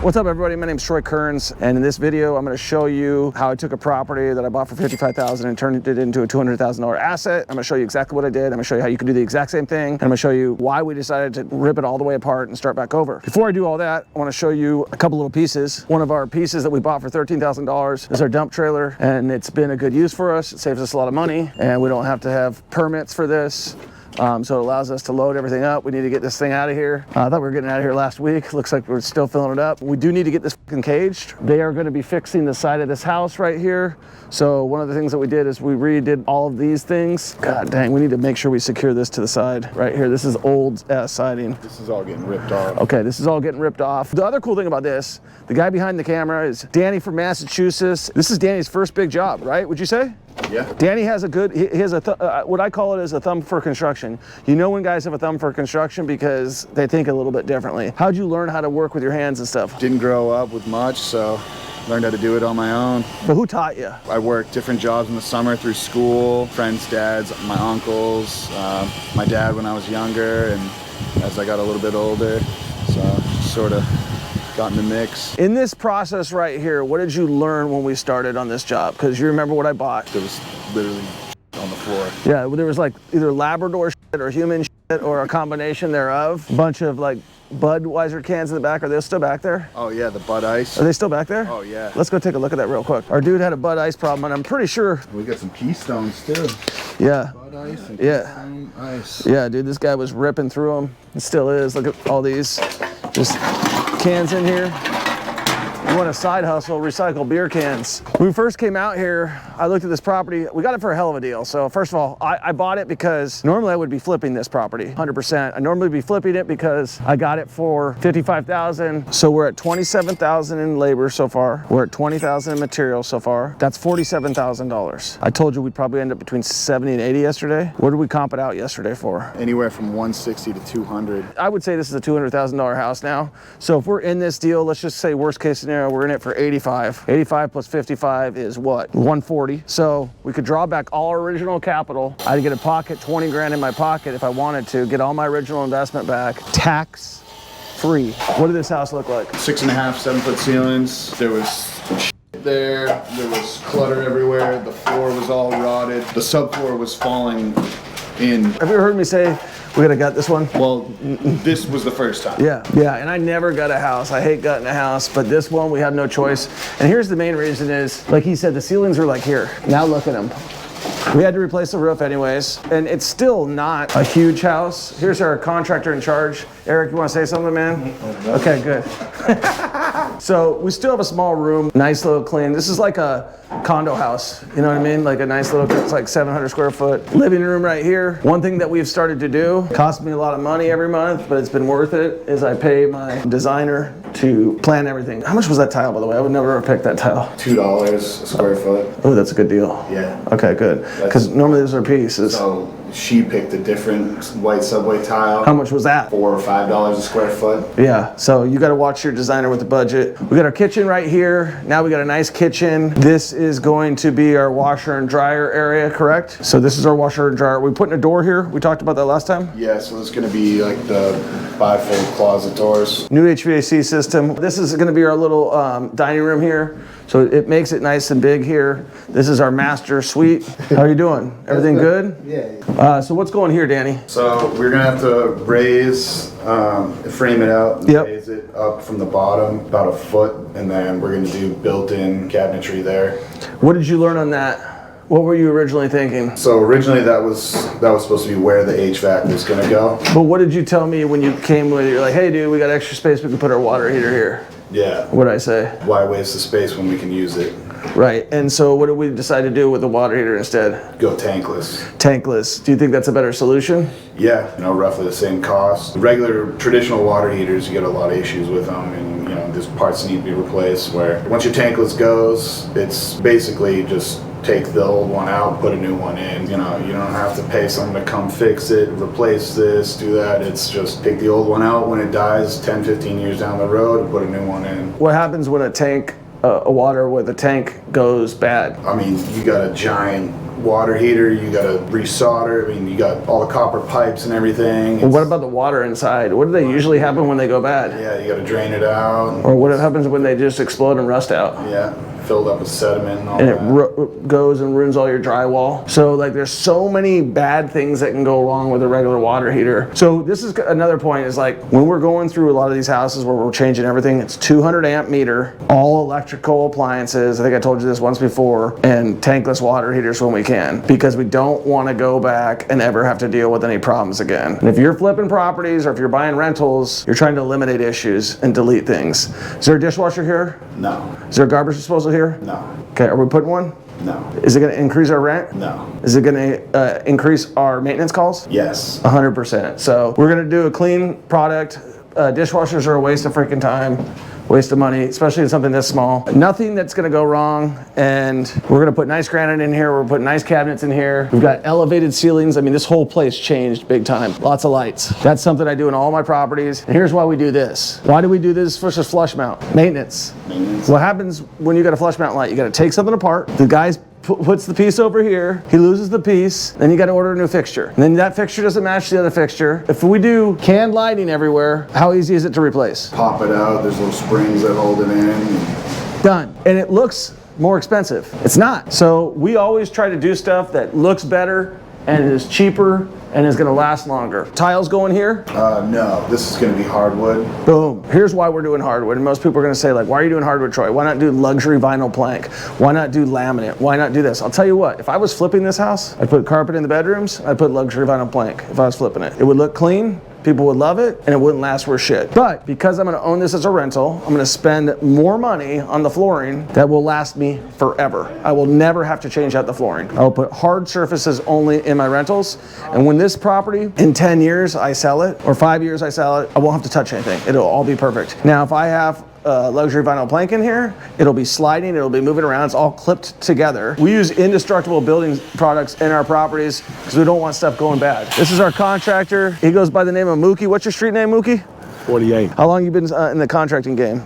What's up, everybody? My name is Troy Kearns, and in this video I'm going to show you how I took a property that I bought for $55,000 and turned it into a $200,000 asset. I'm going to show you exactly what I did. I'm going to show you how you can do the exact same thing, and I'm going to show you why we decided to rip it all the way apart and start back over. Before I do all that, I want to show you a couple little pieces. One of our pieces that we bought for $13,000 is our dump trailer, and it's been a good use for us. It saves us a lot of money, and we don't have to have permits for this. So it allows us to load everything up. We need to get this thing out of here. I thought we were getting out of here last week. Looks like we're still filling it up. We do need to get this fucking caged. They are going to be fixing the side of this house right here. So one of the things that we did is we redid all of these things. God dang, we need to make sure we secure this to the side right here. This is old ass siding. This is all getting ripped off. Okay, this is all getting ripped off. The other cool thing about this, the guy behind the camera is Danny from Massachusetts. This is Danny's first big job, right? Would you say? Yeah. Danny has a good, he has a, what I call it is a thumb for construction. You know when guys have a thumb for construction because they think a little bit differently. How'd you learn how to work with your hands and stuff? Didn't grow up with much, so learned how to do it on my own. But who taught you? I worked different jobs in the summer through school, friends' dads, my uncles, my dad when I was younger, and as I got a little bit older, so sort of got in the mix. In this process right here, what did you learn when we started on this job? Because you remember what I bought. There was literally on the floor. Yeah, there was like either Labrador shit or human shit or a combination thereof. A bunch of like Budweiser cans in the back. Are they still back there? Oh yeah, the Bud Ice. Are they still back there? Oh yeah. Let's go take a look at that real quick. Our dude had a Bud Ice problem, and I'm pretty sure. We got some Keystones too. Yeah. Bud Ice and Yeah. Ice. Yeah, dude, this guy was ripping through them. It still is. Look at all these just cans in here. You want a side hustle, recycle beer cans. When we first came out here, I looked at this property. We got it for a hell of a deal. So first of all, I bought it because normally I would be flipping this property, 100%. I normally be flipping it because I got it for $55,000. So we're at $27,000 in labor so far. We're at $20,000 in materials so far. That's $47,000. I told you we'd probably end up between 70 and 80 yesterday. What did we comp it out yesterday for? Anywhere from 160 to 200. I would say this is a $200,000 house now. So if we're in this deal, let's just say worst case scenario, we're in it for 85. 85 plus 55 is what? 140. So we could draw back all our original capital. I'd get a pocket, 20 grand in my pocket if I wanted to, get all my original investment back, tax free. What did this house look like? 6.5, 7-foot ceilings. There was there was clutter everywhere. The floor was all rotted. The subfloor was falling in. Have you ever heard me say, we gotta gut this one? Well, this was the first time. Yeah, and I never gut a house. I hate gutting a house, but this one we had no choice. And here's the main reason is, like he said, the ceilings are like here. Now look at them. We had to replace the roof anyways, and it's still not a huge house. Here's our contractor in charge. Eric, you wanna say something, man? Okay, good. So we still have a small room, nice little clean. This is like a condo house, you know what I mean? Like a nice little, it's like 700 square foot living room right here. One thing that we've started to do, costs me a lot of money every month, but it's been worth it, is I pay my designer to plan everything. How much was that tile, by the way? I would never have picked that tile. $2 a square foot. Oh, that's a good deal. Yeah. Okay, good. Because normally those are pieces. So she picked a different white subway tile. How much was that? $4 or $5 a square foot. Yeah, so you gotta watch your designer with the budget. We got our kitchen right here. Now we got a nice kitchen. This is going to be our washer and dryer area, correct? So this is our washer and dryer. We're putting a door here. We talked about that last time. Yeah, so it's gonna be like the bifold closet doors. New HVAC system. This is gonna be our little dining room here. So it makes it nice and big here. This is our master suite. How are you doing? Everything good? Yeah. So what's going here, Danny? So we're gonna have to raise, frame it out, and Yep. raise it up from the bottom about a foot, and then we're gonna do built-in cabinetry there. What did you learn on that? What were you originally thinking? So originally that was supposed to be where the HVAC was gonna go. But what did you tell me when you came with it? You're like, hey dude, we got extra space, we can put our water heater here. Yeah. What'd I say? Why waste the space when we can use it? Right, and so what did we decide to do with the water heater instead? Go tankless. Tankless. Do you think that's a better solution? Yeah, roughly the same cost. Regular traditional water heaters, you get a lot of issues with them, and there's parts that need to be replaced. Where once your tankless goes, it's basically just take the old one out, put a new one in. You don't have to pay someone to come fix it, replace this, do that. It's just take the old one out when it dies 10, 15 years down the road and put a new one in. What happens when a tank, a water with a tank goes bad? I mean, you got a giant water heater, you gotta resolder. I mean, you got all the copper pipes and everything. Well, what about the water inside? What do they usually happen when they go bad? Yeah, you gotta drain it out. Or what happens when they just explode and rust out? Yeah, filled up with sediment and all And that. it goes and ruins all your drywall. So like there's so many bad things that can go wrong with a regular water heater. So this is another point, is like when we're going through a lot of these houses where we're changing everything, it's 200 amp meter, all electrical appliances. I think I told you this once before, and tankless water heaters when we can, because we don't want to go back and ever have to deal with any problems again. And if you're flipping properties or if you're buying rentals, you're trying to eliminate issues and delete things. Is there a dishwasher here? No. Is there a garbage disposal here? No. Okay, are we putting one? No. Is it going to increase our rent? No. Is it going to increase our maintenance calls? Yes. 100%. So we're going to do a clean product. Dishwashers are a waste of freaking time, waste of money, especially in something this small. Nothing that's going to go wrong. And we're going to put nice granite in here. We're putting nice cabinets in here. We've got elevated ceilings. I mean, this whole place changed big time. Lots of lights. That's something I do in all my properties. And here's why we do this. Why do we do this versus flush mount? Maintenance. What happens when you got a flush mount light? You got to take something apart. The guy's puts the piece over here, he loses the piece, then you got to order a new fixture. And then that fixture doesn't match the other fixture. If we do canned lighting everywhere, how easy is it to replace? Pop it out, there's little springs that hold it in. Done. And it looks more expensive. It's not. So we always try to do stuff that looks better and is cheaper and is going to last longer. Tiles going here? No, this is going to be hardwood. Boom. Here's why we're doing hardwood. And most people are going to say, like, why are you doing hardwood, Troy? Why not do luxury vinyl plank? Why not do laminate? Why not do this? I'll tell you what, if I was flipping this house, I'd put carpet in the bedrooms, I'd put luxury vinyl plank if I was flipping it. It would look clean, people would love it, and it wouldn't last worth shit. But because I'm going to own this as a rental, I'm going to spend more money on the flooring that will last me forever. I will never have to change out the flooring. I will put hard surfaces only in my rentals. And when this property, in 10 years I sell it, or 5 years I sell it, I won't have to touch anything. It'll all be perfect. Now, if I have luxury vinyl plank in here, it'll be sliding, it'll be moving around, it's all clipped together. We use indestructible building products in our properties because we don't want stuff going bad. This is our contractor. He goes by the name of Mookie. What's your street name, Mookie? 48. How long you been in the contracting game?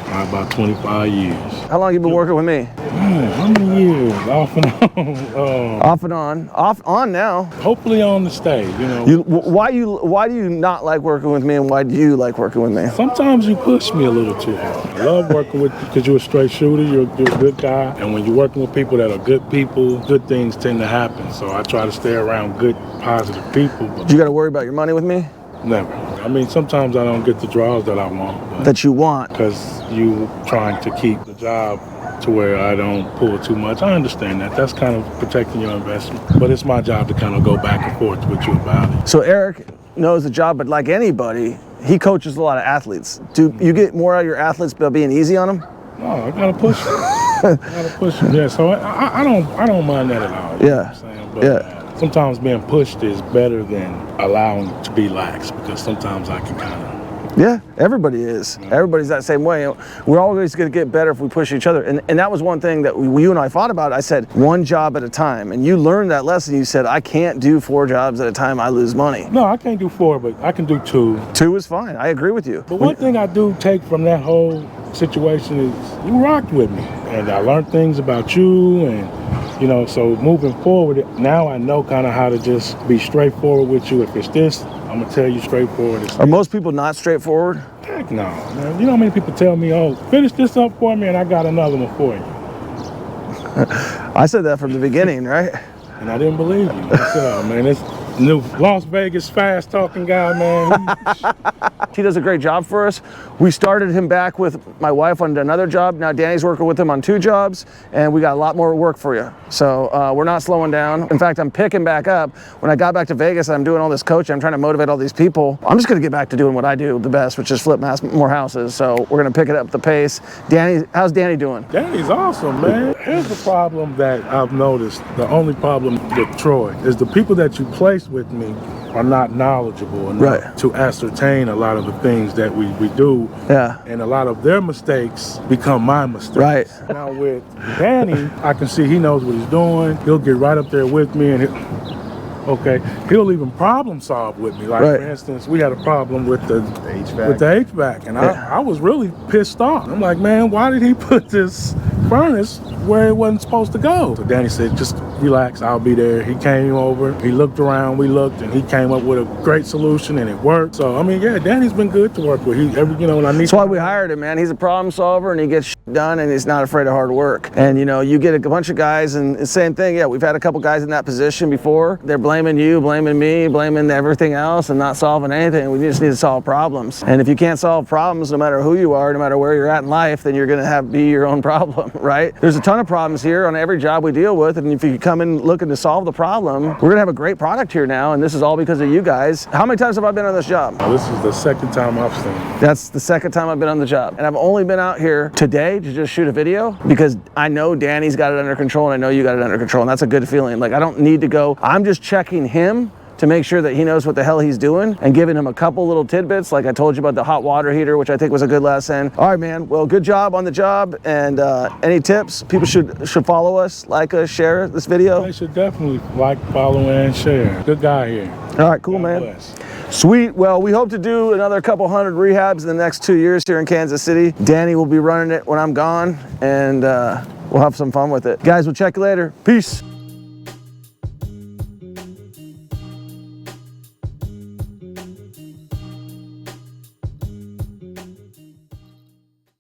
About 25 years. How long you been working with me? How many years? Off and on. Off and on. Off on now. Hopefully on the stage, you know. Why do you not like working with me, and why do you like working with me? Sometimes you push me a little too hard. I love working with you because you're a straight shooter, you're a good guy. And when you're working with people that are good people, good things tend to happen. So I try to stay around good, positive people. But You got to worry about your money with me? never. I mean, sometimes I don't get the draws that I want. That you want? Because you trying to keep the job to where I don't pull too much. I understand that. That's kind of protecting your investment. But it's my job to kind of go back and forth with you about it. So Eric knows the job, but like anybody, he coaches a lot of athletes. Do you get more out of your athletes by being easy on them? No, I gotta push them. I gotta push them. Yeah, so I don't mind that at all. You know what I'm saying? But Yeah. sometimes being pushed is better than allowing to be lax, because sometimes I can kind of. Yeah, everybody is. Everybody's that same way. We're always going to get better if we push each other. And that was one thing that you and I fought about. I said, one job at a time. And you learned that lesson. You said, I can't do 4 jobs at a time. I lose money. No, I can't do 4, but I can do 2. 2 is fine. I agree with you. But one thing I do take from that whole situation is you rocked with me. And I learned things about you, and, you know, so moving forward, now I know kind of how to just be straightforward with you. If it's this, I'm going to tell you straightforward. Are most people not straightforward? Heck no, man. You know how many people tell me, oh, finish this up for me and I got another one for you. I said that from the beginning, right? And I didn't believe you. I said, oh, man, this new Las Vegas fast talking guy, man. He does a great job for us. We started him back with my wife on another job. Now Danny's working with him on 2 jobs, and we got a lot more work for you. So we're not slowing down. In fact, I'm picking back up. When I got back to Vegas, I'm doing all this coaching. I'm trying to motivate all these people. I'm just gonna get back to doing what I do the best, which is flip more houses. So we're gonna pick it up the pace. Danny, how's Danny doing? Danny's awesome, man. Here's the problem that I've noticed. The only problem with Troy is the people that you place with me are not knowledgeable enough to ascertain a lot of the things that we do. Yeah. And a lot of their mistakes become my mistakes. Right. Now with Danny, I can see he knows what he's doing. He'll get right up there with me, and Okay, he'll even problem solve with me. Like Right. for instance, we had a problem with the HVAC. with the HVAC, and I was really pissed off. I'm like, man, why did he put this furnace where it wasn't supposed to go? So Danny said, just relax, I'll be there. He came over, he looked around, we looked, and he came up with a great solution, and it worked. So I mean, yeah, Danny's been good to work with. When I need. That's why we hired him, man. He's a problem solver and he gets shit done and he's not afraid of hard work. And you get a bunch of guys and the same thing. Yeah, we've had a couple guys in that position before. They're blaming you, blaming me, blaming everything else and not solving anything. We just need to solve problems. And if you can't solve problems, no matter who you are, no matter where you're at in life, then you're gonna be your own problem, right? There's a ton of problems here on every job we deal with. And if you come in looking to solve the problem, we're gonna have a great product here now. And this is all because of you guys. How many times have I been on this job? This is the second time I've seen it. That's the second time I've been on the job. And I've only been out here today to just shoot a video because I know Danny's got it under control and I know you got it under control. And that's a good feeling. Like I don't need to go. I'm just checking him to make sure that he knows what the hell he's doing and giving him a couple little tidbits. Like I told you about the hot water heater, which I think was a good lesson. All right, man. Well, good job on the job. And any tips? People should follow us, like us, share this video. They should definitely like, follow, and share. Good guy here. All right, cool, God man. bless. Sweet. Well, we hope to do another couple hundred rehabs in the next 2 years here in Kansas City. Danny will be running it when I'm gone, and we'll have some fun with it. Guys, we'll check you later. Peace.